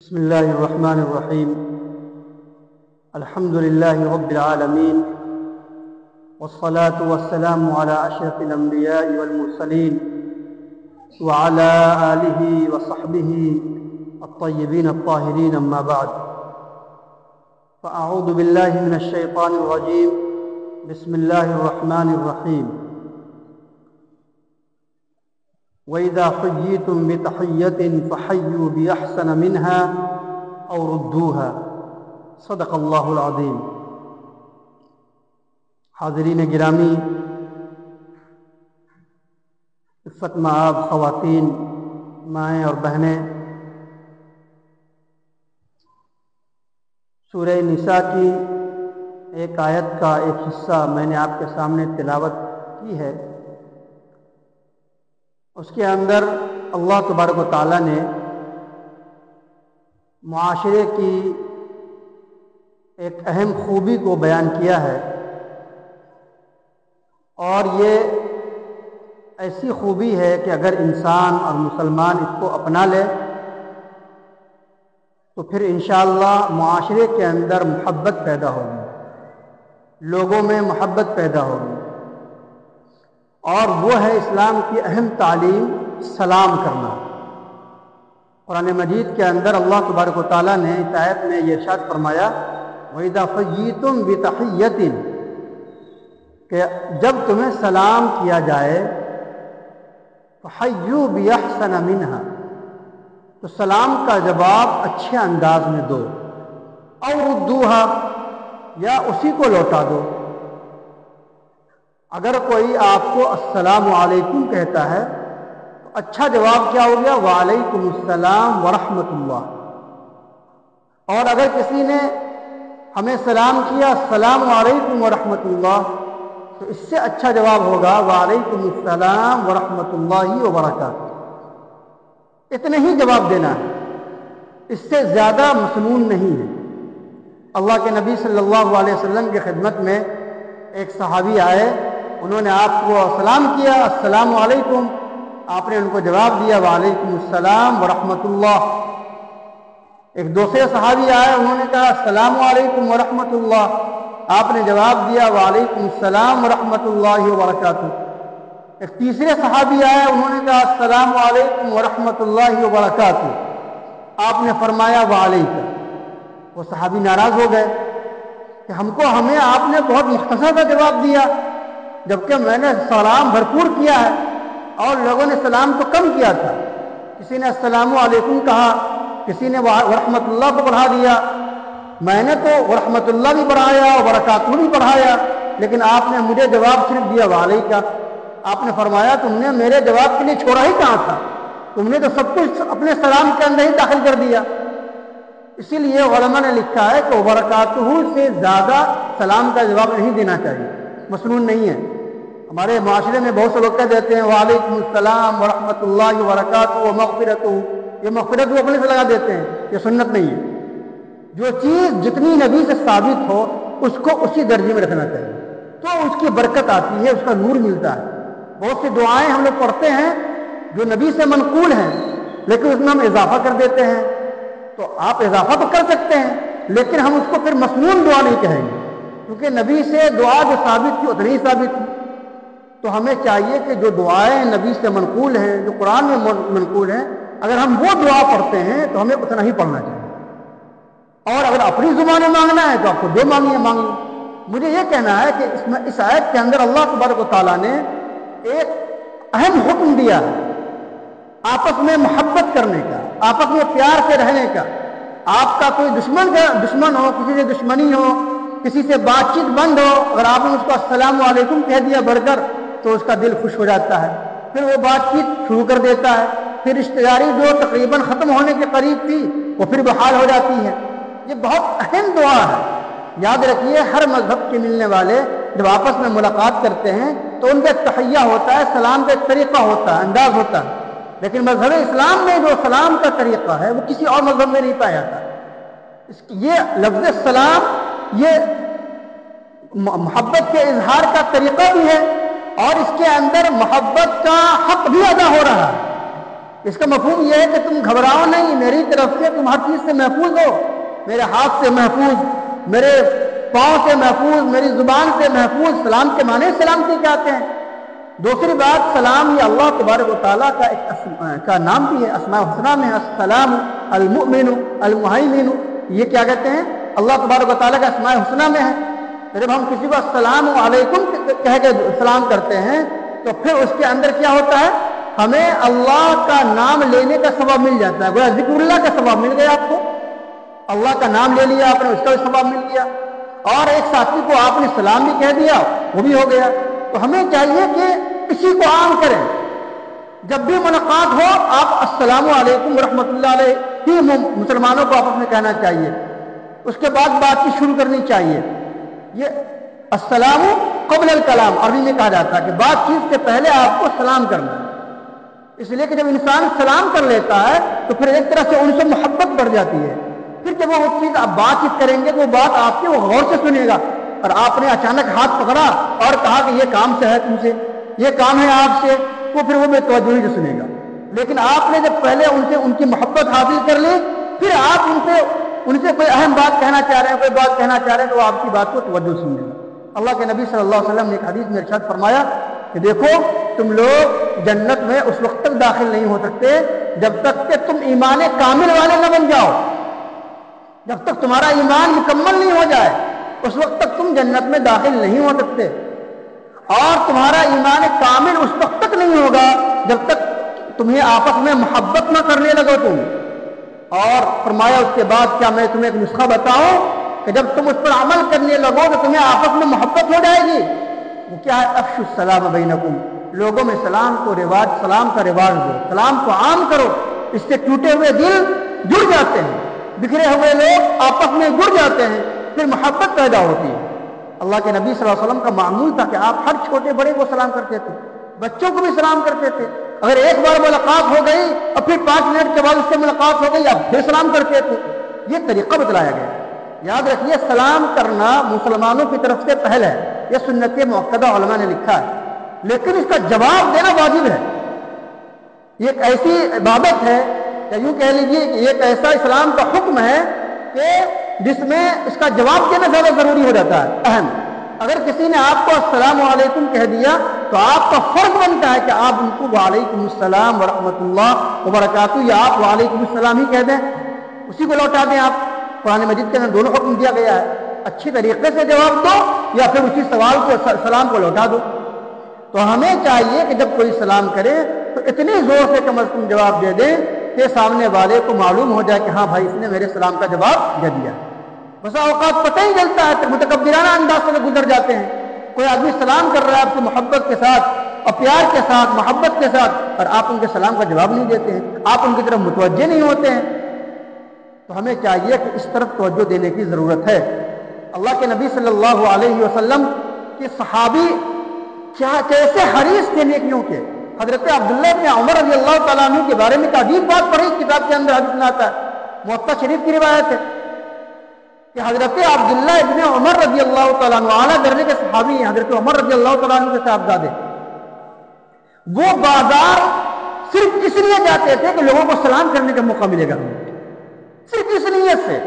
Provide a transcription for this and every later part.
بسم الله الرحمن الرحيم. الحمد لله رب العالمين، والصلاة والسلام على أشرف الأنبياء والمرسلين وعلى آله وصحبه الطيبين الطاهرين، أما بعد، فأعوذ بالله من الشيطان الرجيم. بسم الله الرحمن الرحيم. وَإِذَا حُيِّيتُم بِتَحِيَّةٍ فَحَيُّوا بِأَحْسَنَ مِنْهَا أَوْ رُدُّوهَا. صدق اللہ العظیم. حاضرین گرامی، عفت مآب خواتین، مائیں اور بہنیں، سورہ نساء کی ایک آیت کا ایک حصہ میں نے آپ کے سامنے تلاوت کی ہے. اس کے اندر اللہ تبارک و تعالیٰ نے معاشرے کی ایک اہم خوبی کو بیان کیا ہے، اور یہ ایسی خوبی ہے کہ اگر انسان اور مسلمان اس کو اپنا لے تو پھر انشاءاللہ معاشرے کے اندر محبت پیدا ہوگی، لوگوں میں محبت پیدا ہوگی. اور وہ ہے اسلام کی اہم تعلیم، سلام کرنا. قرآن مجید کے اندر اللہ تبارک و تعالیٰ نے اس آیت میں یہ ارشاد فرمایا، وَإِذَا حُيِّيتُم بِتَحِيَّةٍ، کہ جب تمہیں سلام کیا جائے فَحَيُّوا بِأَحْسَنَ مِنْهَا، تو سلام کا جواب اچھے انداز میں دو، اَوْ رُدُّوهَا، یا اسی کو لوٹا دو. اگر کوئی آپ کو السلام علیکم کہتا ہے تو اچھا جواب کیا ہو گیا؟ وعلیکم السلام ورحمۃ اللہ. اور اگر کسی نے ہمیں سلام کیا السلام علیکم ورحمۃ اللہ، تو اس سے اچھا جواب ہوگا وعلیکم السلام ورحمۃ اللہ وبرکاتہ. اتنے ہی جواب دینا ہے، اس سے زیادہ مسنون نہیں ہے. اللہ کے نبی صلی اللہ علیہ وسلم کی خدمت میں ایک صحابی آئے، انہوں نے آپ کو سلام کیا السلام علیکم، آپ نے ان کو جواب دیا وعلیکم السلام ورحمۃ اللہ. ایک دوسرے صحابی آئے، انہوں نے کہا السلام علیکم ورحمۃ اللہ، آپ نے جواب دیا وعلیکم السلام ورحمۃ اللہ وبرکاتہ. ایک تیسرے صحابی آئے، انہوں نے کہا السلام علیکم ورحمۃ اللہ وبرکاتہ، آپ نے فرمایا وعلیکم. وہ صحابی ناراض ہو گئے کہ ہمیں آپ نے بہت مختصر کا جواب دیا، جبکہ میں نے سلام بھرپور کیا ہے اور لوگوں نے سلام تو کم کیا تھا. کسی نے السلام علیکم کہا، کسی نے ورحمۃ اللہ کو بڑھا دیا، میں نے تو ورحمۃ اللہ بھی بڑھایا اور برکاتہ بھی بڑھایا، لیکن آپ نے مجھے جواب صرف دیا وعلیکم. آپ نے فرمایا تم نے میرے جواب کے لیے چھوڑا ہی کہاں تھا، تم نے تو سب کچھ اپنے سلام کے اندر ہی داخل کر دیا. اسی لیے علماء نے لکھا ہے کہ وبرکاتہ سے زیادہ سلام کا جواب نہیں دینا چاہیے، مسنون نہیں ہے. ہمارے معاشرے میں بہت سے لوگ کہہ دیتے ہیں وعلیکم السلام ورحمۃ اللہ وبرکاتہ ومغفرتہ، یہ مغفرت وہ اپنے سے لگا دیتے ہیں، یہ سنت نہیں ہے. جو چیز جتنی نبی سے ثابت ہو اس کو اسی درجے میں رکھنا چاہیے، تو اس کی برکت آتی ہے، اس کا نور ملتا ہے. بہت سی دعائیں ہم لوگ پڑھتے ہیں جو نبی سے منقول ہیں، لیکن اس میں ہم اضافہ کر دیتے ہیں. تو آپ اضافہ تو کر سکتے ہیں، لیکن ہم اس کو پھر مسنون دعا نہیں کہیں گے، کیونکہ نبی سے دعا جو ثابت تھی اتنی ہی ثابت تھی. تو ہمیں چاہیے کہ جو دعائیں نبی سے منقول ہیں، جو قرآن میں منقول ہیں، اگر ہم وہ دعا پڑھتے ہیں تو ہمیں اتنا ہی پڑھنا چاہیے. اور اگر اپنی زبان میں مانگنا ہے تو آپ کو جو مانگیے مانگیے. مجھے یہ کہنا ہے کہ اس آیت کے اندر اللہ تبارک و تعالیٰ نے ایک اہم حکم دیا ہے آپس میں محبت کرنے کا، آپس میں پیار سے رہنے کا. آپ کا کوئی دشمن ہو، کسی سے دشمنی ہو، کسی سے بات چیت بند ہو، اگر آپ نے اس کو السلام علیکم کہہ دیا بڑھ کر تو اس کا دل خوش ہو جاتا ہے، پھر وہ بات چیت شروع کر دیتا ہے، پھر رشتہ داری جو تقریباً ختم ہونے کے قریب تھی وہ پھر بحال ہو جاتی ہے. یہ بہت اہم دعا ہے. یاد رکھیے ہر مذہب کے ملنے والے جب آپس میں ملاقات کرتے ہیں تو ان کا تحیہ ہوتا ہے، سلام کا ایک طریقہ ہوتا ہے، انداز ہوتا ہے. لیکن مذہب اسلام میں جو سلام کا طریقہ ہے وہ کسی اور مذہب میں نہیں پایا جاتا. یہ لفظ سلام یہ محبت کے اظہار کا طریقہ بھی ہے، اور اس کے اندر محبت کا حق بھی ادا ہو رہا ہے. اس کا مفہوم یہ ہے کہ تم گھبراؤ نہیں، میری طرف سے تم ہر چیز سے محفوظ ہو، میرے ہاتھ سے محفوظ، میرے پاؤں سے محفوظ، میری زبان سے محفوظ۔ سلام کے معنی سلامتی کیا آتے ہیں۔ دوسری بات، سلام یہ اللہ تبارک و تعالیٰ کا ایک کا نام بھی ہے، اسماء الحسنہ میں السلام، المؤمن، المہیمن، یہ کیا کہتے ہیں؟ اللہ تبارک و تعالیٰ کا اسماء الحسنہ میں ہے۔ جب ہم کسی کو السلام علیکم کہہ کے سلام کرتے ہیں تو پھر اس کے اندر کیا ہوتا ہے؟ ہمیں اللہ کا نام لینے کا ثواب مل جاتا ہے، گویا ذکر اللہ کا ثواب مل گیا آپ کو، اللہ کا نام لے لیا آپ نے، اس کا بھی ثواب مل گیا، اور ایک ساتھی کو آپ نے سلام بھی کہہ دیا، وہ بھی ہو گیا۔ تو ہمیں چاہیے کہ اسی کو عام کریں، جب بھی ملاقات ہو آپ السلام علیکم ورحمۃ اللہ علیہ ہی مسلمانوں کو آپس میں کہنا چاہیے، اس کے بعد بات چیت شروع کرنی چاہیے۔ یہ السلام قبل الکلام عربی میں کہا جاتا ہے کہ بات چیت سے پہلے آپ کو سلام کرنا ہے، اس لیے کہ جب انسان سلام کر لیتا ہے تو پھر ایک طرح سے ان سے محبت بڑھ جاتی ہے، پھر جب وہ چیز آپ بات چیت کریں گے تو وہ بات آپ کے وہ غور سے سنے گا، اور آپ نے اچانک ہاتھ پکڑا اور کہا کہ یہ کام سے ہے تم سے، یہ کام ہے آپ سے، تو پھر وہ بے توجہی سے سنے گا۔ لیکن آپ نے جب پہلے ان کی محبت حاصل کر لی، پھر آپ ان سے کوئی اہم بات کہنا چاہ رہے ہیں، کوئی بات کہنا چاہ رہے ہیں، تو وہ آپ کی بات کو توجہ سنے گا۔ اللہ کے نبی صلی اللہ علیہ وسلم نے ایک حدیث میں ارشاد فرمایا کہ دیکھو تم لوگ جنت میں اس وقت تک داخل نہیں ہو سکتے جب تک کہ تم ایمان کامل والے نہ بن جاؤ، جب تک تمہارا ایمان مکمل نہیں ہو جائے اس وقت تک تم جنت میں داخل نہیں ہو سکتے، اور تمہارا ایمان کامل اس وقت تک نہیں ہوگا جب تک تمہیں آپس میں محبت نہ کرنے لگو تم۔ اور فرمایا اس کے بعد کیا میں تمہیں ایک نسخہ بتاؤں کہ جب تم اس پر عمل کرنے لگو تو تمہیں آپس میں محبت ہو جائے گی؟ وہ کیا ہے؟ افشوا السلام بینکم، لوگوں میں سلام کا رواج دو، سلام کو عام کرو، اس سے ٹوٹے ہوئے دل جڑ جاتے ہیں، بکھرے ہوئے لوگ آپس میں جڑ جاتے ہیں، پھر محبت پیدا ہوتی ہے۔ اللہ کے نبی صلی اللہ علیہ وسلم کا معمول تھا کہ آپ ہر چھوٹے بڑے کو سلام کرتے تھے، بچوں کو بھی سلام کرتے تھے، اگر ایک بار ملاقات ہو گئی اور پھر 5 منٹ کے بعد اس سے ملاقات ہو گئی آپ پھر سلام کرتے تھے، یہ طریقہ بتلایا گیا۔ یاد رکھیے سلام کرنا مسلمانوں کی طرف سے پہل ہے، یہ سنت مؤکدہ علماء نے لکھا ہے، لیکن اس کا جواب دینا واجب ہے۔ یہ ایک ایسی عبادت ہے یا یوں کہہ لیجیے کہ یہ ایک ایسا اسلام کا حکم ہے کہ جس میں اس کا جواب دینا زیادہ ضروری ہو جاتا ہے، اہم۔ اگر کسی نے آپ کو السلام علیکم کہہ دیا تو آپ کا فرض بنتا ہے کہ آپ ان کو وعلیکم السلام ورحمۃ اللہ وبرکاتہ یا آپ وعلیکم السلام ہی کہہ دیں، اسی کو لوٹا دیں۔ آپ قرآن مجید کے اندر دونوں حکم دیا گیا ہے، اچھی طریقے سے جواب دو یا پھر اسی سلام کو لوٹا دو۔ تو ہمیں چاہیے کہ جب کوئی سلام کرے تو اتنی زور سے کم از کم جواب دے دیں کہ سامنے والے کو معلوم ہو جائے کہ ہاں بھائی اس نے میرے سلام کا جواب دے دیا۔ بسا اوقات پتہ ہی چلتا ہے، متکبرانہ انداز سے گزر جاتے ہیں، کوئی آدمی سلام کر رہا ہے آپ سے محبت کے ساتھ اور پیار کے ساتھ، محبت کے ساتھ، اور آپ ان کے سلام کا جواب نہیں دیتے ہیں، آپ ان کی طرف متوجہ نہیں ہوتے ہیں۔ تو ہمیں چاہیے کہ اس طرف توجہ دینے کی ضرورت ہے۔ اللہ کے نبی صلی اللہ علیہ وسلم کے صحابی کیسے حریص تھے نیکیوں کے۔ حضرت عبداللہ بن عمر رضی اللہ تعالیٰ عنہ کے بارے میں عجیب بات پڑھی، کتاب کے اندر حدیث میں آتا ہے، موطا شریف کی روایت ہے کہ حضرت عبداللہ ابن عمر رضی اللہ تعالیٰ عنہ اعلیٰ درجے کے صحابی ہیں، حضرت عمر رضی اللہ تعالیٰ عنہ کے صاحبزادے، وہ بازار صرف اس لیے جاتے تھے کہ لوگوں کو سلام کرنے کا موقع ملے گا، صرف اس نیت سے،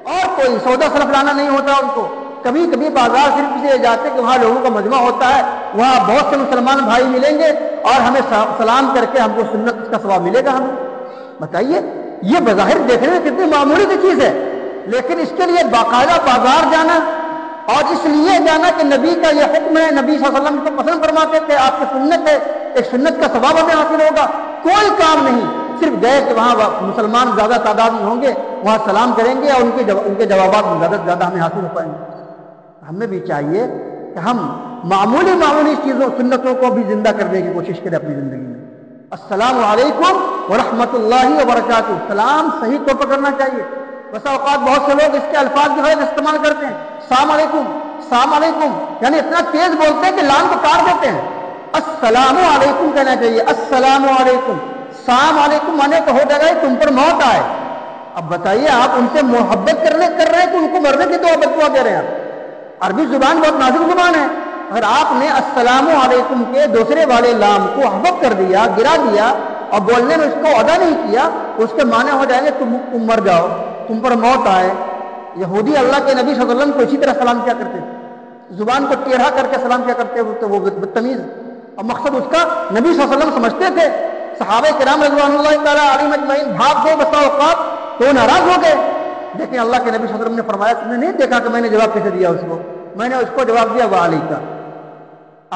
اور کوئی سودا صرف لانا نہیں ہوتا ان کو۔ کبھی کبھی بازار صرف اس لیے جاتے کہ وہاں لوگوں کا مجمع ہوتا ہے، وہاں بہت سے مسلمان بھائی ملیں گے اور ہمیں سلام کر کے ہم کو سنت کا ثواب ملے گا ہمیں۔ بتائیے یہ بظاہر دیکھنے میں کتنی معمولی سی چیز ہے، لیکن اس کے لیے باقاعدہ بازار جانا اور اس لیے جانا کہ نبی کا یہ حکم ہے، نبی صلی اللہ علیہ وسلم کو پسند فرماتے تھے، آپ کی سنت ہے، ایک سنت کا ثواب ہمیں حاصل ہوگا، کوئی کام نہیں، صرف گئے کہ وہاں مسلمان زیادہ تعداد میں ہوں گے، وہاں سلام کریں گے اور ان کے جوابات زیادہ سے زیادہ ہمیں حاصل ہو پائیں گے۔ ہمیں بھی چاہیے کہ ہم معمولی چیزوں سنتوں کو بھی زندہ کرنے کی کوشش کریں اپنی زندگی میں۔ السلام علیکم ورحمۃ اللہ وبرکاتہ، سلام صحیح طور پر کرنا چاہیے۔ بس اوقات بہت سے لوگ اس کے الفاظ جو ہے استعمال کرتے ہیں، السلام علیکم، السلام علیکم، یعنی اتنا تیز بولتے ہیں کہ لام کو کاٹ دیتے ہیں۔ السلام علیکم کہنا چاہیے، السلام علیکم، السلام علیکم مانے تو ہو جائے گا تم پر موت آئے۔ اب بتائیے آپ ان سے محبت کر رہے ہیں کہ ان کو مرنے کی دعا دے رہے ہیں آپ؟ عربی زبان بہت نازک زبان ہے، اگر آپ نے السلام علیکم کے دوسرے والے لام کو حذف کر دیا، گرا دیا، اور بولنے میں اس کو ادا نہیں کیا اس کے معنی ہو جائیں گے تم مر جاؤ، تم پر موت آئے۔ یہودی اللہ کے نبی صلی اللہ علیہ وسلم کو اسی طرح سلام کیا کرتے تھے، زبان کو ٹیڑھا کر کے سلام کیا کرتے تھے، وہ بدتمیز، اور مقصد اس کا نبی صلی اللہ علیہ وسلم سمجھتے تھے۔ صحابہ کرام رضوان اللہ تعالیٰ علیہم اجمعین بھاگ گئے بسا اوقات تو ناراض ہو گئے، لیکن اللہ کے نبی صلی اللہ علیہ وسلم نے فرمایا تم نے نہیں دیکھا کہ میں نے جواب کیسے دیا اس کو؟ میں نے اس کو جواب دیا وعلیکا،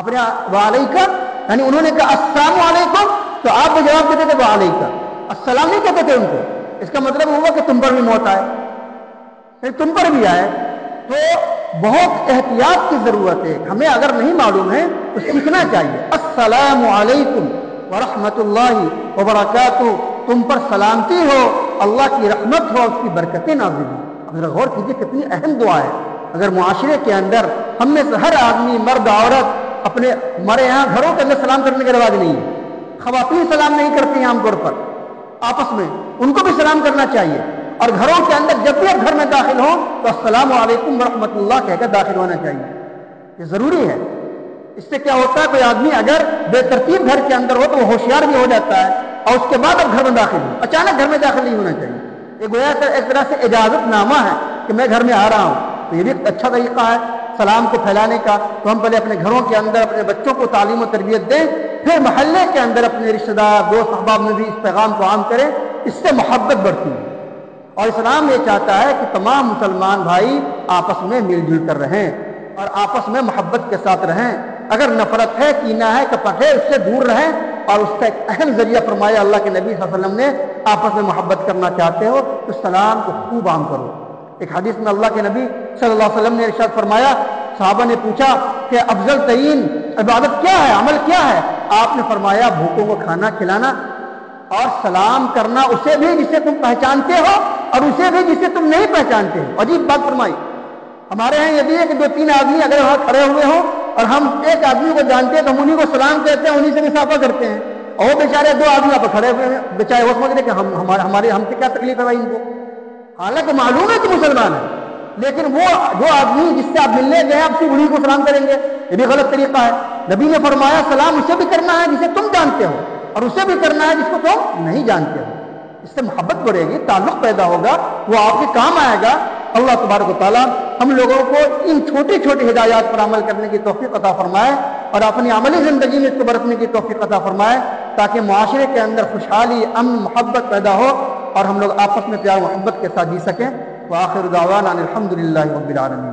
اپنے وعلیکا، یعنی انہوں نے کہا السلام علیکم تو آپ کو جواب دیتے تھے وعلیکا، السلام نہیں کہتے تھے ان کو۔ اس کا مطلب ہوا کہ تم پر بھی موت آئے، پھر تم پر بھی آئے۔ تو بہت احتیاط کی ضرورت ہے، ہمیں اگر نہیں معلوم ہے تو سیکھنا چاہیے۔ السلام علیکم ورحمۃ اللہ وبرکاتہ، تم پر سلامتی ہو، اللہ کی رحمت ہو، اس کی برکتیں نازل ہوں۔ اب ذرا غور کیجیے کتنی اہم دعا ہے۔ اگر معاشرے کے اندر ہم میں سے ہر آدمی مرد عورت اپنے ہمارے یہاں گھروں کے اندر سلام کرنے کا رواج نہیں ہے، خواتین سلام نہیں کرتی ہیں عام طور پر آپس میں، ان کو بھی سلام کرنا چاہیے۔ اور گھروں کے اندر جب بھی آپ گھر میں داخل ہوں تو السلام علیکم ورحمۃ اللہ کہہ کر داخل ہونا چاہیے، یہ ضروری ہے۔ اس سے کیا ہوتا ہے، کوئی آدمی اگر بے ترتیب گھر کے اندر ہو تو وہ ہوشیار بھی ہو جاتا ہے، اور اس کے بعد اب گھر میں داخل ہو، اچانک گھر میں داخل نہیں ہونا چاہیے۔ یہ گویا ایک طرح سے اجازت نامہ ہے کہ میں گھر میں آ رہا ہوں، تو یہ بھی ایک اچھا طریقہ ہے سلام کو پھیلانے کا۔ تو ہم پہلے اپنے گھروں کے اندر اپنے بچوں کو تعلیم و تربیت دیں، پھر محلے کے اندر اپنے رشتہ دار دوست احباب میں بھی اس پیغام کو عام کریں، اس سے محبت بڑھتی ہے۔ اور اسلام یہ چاہتا ہے کہ تمام مسلمان بھائی آپس میں مل جل کر رہیں اور آپس میں محبت کے ساتھ رہیں۔ اگر نفرت ہے، کینہ ہے، کپٹ ہے، اس سے دور رہیں۔ اور اس کا ایک اہم ذریعہ فرمایا اللہ کے نبی صلی اللہ علیہ وسلم نے، آپس میں محبت کرنا چاہتے ہو تو سلام کو خوب عام کرو۔ ایک حدیث میں اللہ کے نبی صلی اللہ علیہ وسلم نے ارشاد فرمایا، صحابہ نے پوچھا کہ افضل ترین عبادت کیا ہے، عمل کیا ہے؟ آپ نے فرمایا بھوکوں کو کھانا کھلانا اور سلام کرنا، اسے بھی جسے تم پہچانتے ہو اور اسے بھی جسے تم نہیں پہچانتے ہو۔ عجیب بات فرمائی۔ ہمارے یہاں یہ بھی ہے کہ دو تین آدمی اگر وہاں کھڑے ہوئے ہوں اور ہم ایک آدمی کو جانتے ہیں تو ہم انہیں کو سلام کہتے ہیں، انہیں سے مسافہ کرتے ہیں، اور وہ بیچارے دو آدمی آپ کھڑے ہوئے ہیں، بیچارے وہ سمجھ رہے کہ ہم سے کیا تکلیف ہے بھائی ان کو، حالانکہ معلوم ہے کہ مسلمان ہے، لیکن وہ جو آدمی جس سے آپ ملنے گئے آپ صرف انہیں کو سلام کریں گے، یہ بھی غلط طریقہ ہے۔ نبی نے فرمایا سلام اسے بھی کرنا ہے جسے تم جانتے ہو اور اسے بھی کرنا ہے جس کو تم نہیں جانتے ہو۔ اس سے محبت بڑھے گی، تعلق پیدا ہوگا، وہ آپ کے کام آئے گا۔ اللہ تبارک و تعالیٰ ہم لوگوں کو ان چھوٹی چھوٹی ہدایات پر عمل کرنے کی توفیق عطا فرمائے اور اپنی عملی زندگی میں اس کو برتنے کی توفیق عطا فرمائے، تاکہ معاشرے کے اندر خوشحالی، امن، محبت پیدا ہو اور ہم لوگ آپس میں پیار محبت کے ساتھ جی سکیں۔ وآخر دعوانا الحمد للہ رب العالمین۔